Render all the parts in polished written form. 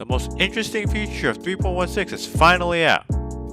most interesting feature of 3.16 is finally out.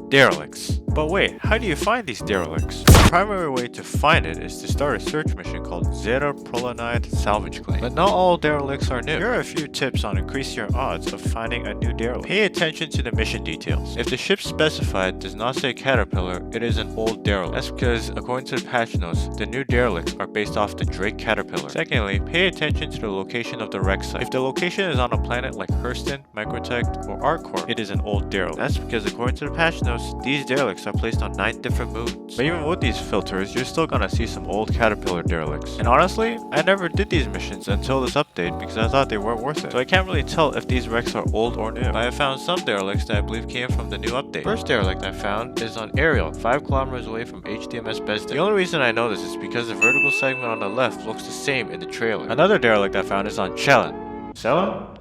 Derelicts. But wait, how do you find these derelicts? The primary way to find it is to start a search mission called Zeta Prolanide Salvage Claim. But not all derelicts are new. Here are a few tips on increasing your odds of finding a new derelict. Pay attention to the mission details. If the ship specified does not say Caterpillar, it is an old derelict. That's because, according to the patch notes, the new derelicts are based off the Drake Caterpillar. Secondly, pay attention to the location of the wreck site. If the location is on a planet like Hurston, Microtech, or ArcCorp, it is an old derelict. That's because, according to the patch notes, these derelicts are placed on 9 different moons. But even with these filters, you're still gonna see some old Caterpillar derelicts. And honestly, I never did these missions until this update because I thought they weren't worth it. So I can't really tell if these wrecks are old or new. But I found some derelicts that I believe came from the new update. First derelict I found is on Ariel, 5 kilometers away from HDMS Besden. The only reason I know this is because the vertical segment on the left looks the same in the trailer. Another derelict I found is on Chelon.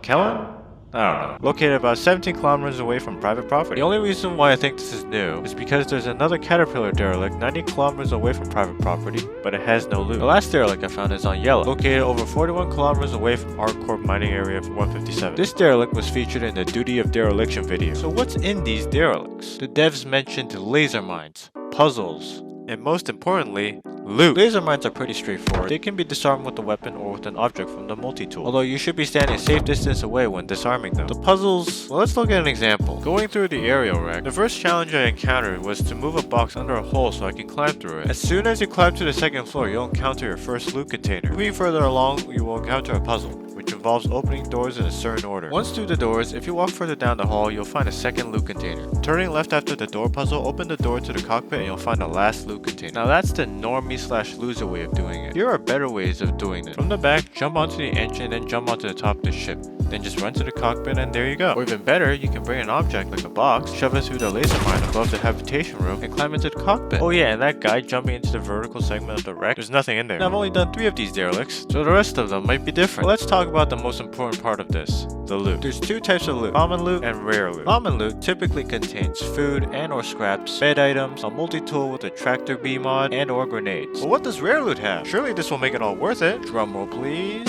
Kellen? I don't know. Located about 17 kilometers away from private property. The only reason why I think this is new is because there's another Caterpillar derelict 90 kilometers away from private property, but it has no loot. The last derelict I found is on Yellow, located over 41 kilometers away from ArcCorp mining area 157. This derelict was featured in the Duty of Dereliction video. So what's in these derelicts? The devs mentioned laser mines, puzzles, and most importantly, loot. Laser mines are pretty straightforward. They can be disarmed with a weapon or with an object from the multi-tool, although you should be standing a safe distance away when disarming them. The puzzles, well, let's look at an example. Going through the aerial wreck, the first challenge I encountered was to move a box under a hole so I can climb through it. As soon as you climb to the second floor, you'll encounter your first loot container. Moving further along, you will encounter a puzzle, which involves opening doors in a certain order. Once through the doors, if you walk further down the hall, you'll find a second loot container. Turning left after the door puzzle, open the door to the cockpit and you'll find the last loot container. Now that's the normie/loser way of doing it. Here are better ways of doing this. From the back, jump onto the engine, then jump onto the top of the ship. Then just run to the cockpit and there you go. Or even better, you can bring an object like a box, shove it through the laser mine above the habitation room, and climb into the cockpit. Oh yeah, and that guy jumping into the vertical segment of the wreck, there's nothing in there. Now I've only done 3 of these derelicts, so the rest of them might be different. But let's talk about the most important part of this, the loot. There's 2 types of loot, common loot and rare loot. Common loot typically contains food and or scraps, bed items, a multi-tool with a tractor B mod, and or grenades. But what does rare loot have? Surely this will make it all worth it. Drumroll please.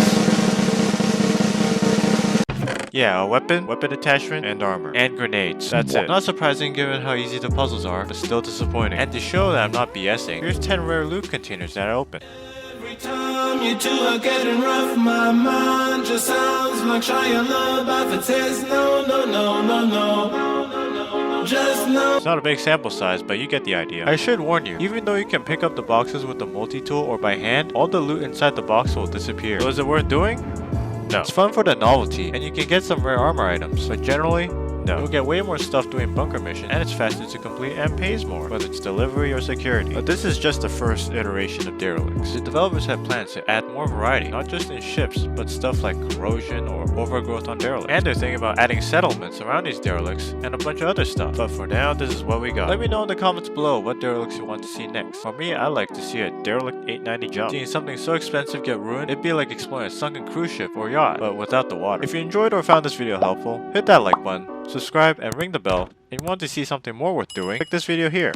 Yeah, a weapon attachment, and armor. And grenades. That's it. Not surprising given how easy the puzzles are, but still disappointing. And to show that I'm not BSing, here's 10 rare loot containers that I opened. Every time you two are getting rough, my mind just sounds like Shia LaBeouf. It says no, no, no, no, no. Just no. It's not a big sample size, but you get the idea. I should warn you, even though you can pick up the boxes with the multi-tool or by hand, all the loot inside the box will disappear. So is it worth doing? No. It's fun for the novelty, and you can get some rare armor items, but generally, no. You'll get way more stuff doing bunker missions, and it's faster to complete and pays more, whether it's delivery or security. But this is just the first iteration of derelicts. The developers have plans to add more variety, not just in ships, but stuff like corrosion or overgrowth on derelicts. And they're thinking about adding settlements around these derelicts and a bunch of other stuff. But for now, this is what we got. Let me know in the comments below what derelicts you want to see next. For me, I like to see a derelict 890 jump. Seeing something so expensive get ruined, it'd be like exploring a sunken cruise ship or yacht, but without the water. If you enjoyed or found this video helpful, hit that like button, subscribe and ring the bell. If you want to see something more worth doing, click this video here.